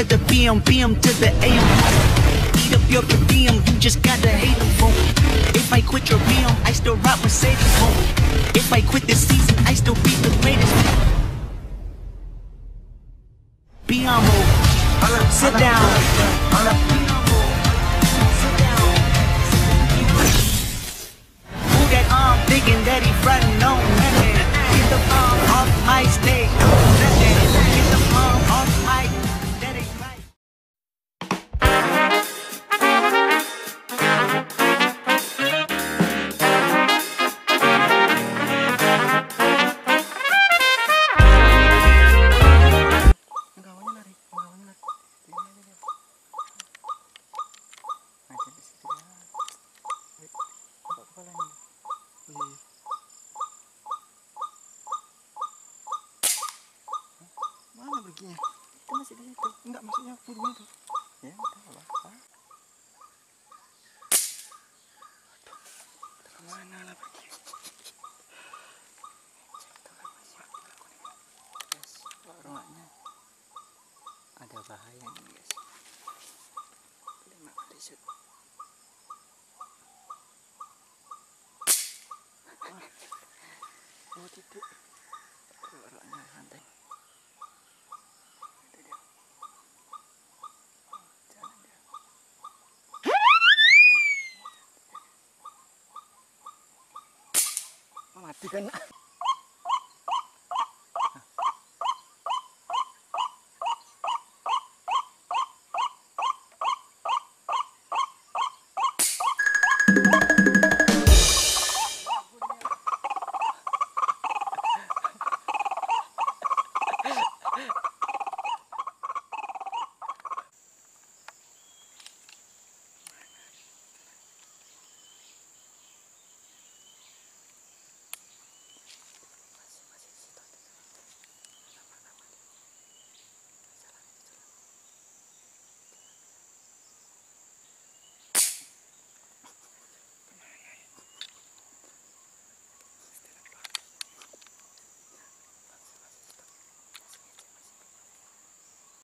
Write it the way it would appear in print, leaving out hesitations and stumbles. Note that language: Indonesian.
to the PM, PM to the AM. Eat up your per diem, you just gotta hate them for. If I quit your BM, I still rock Mercedes for. If I quit this season, I still be the greatest. Biamo, sit down. Move that arm, thinking that he frontin' on me. Get the palm off my stage. Get the palm off my. That ain't right. Mana perginya? Itu masih di situ. Enggak, maksudnya burung itu. Ya, enggak apa-apa. Kemana lah pergi? Guys, rumahnya ada bahaya nih guys. 5 kali shoot. Oh titik. Orangnya santai. Mati kan.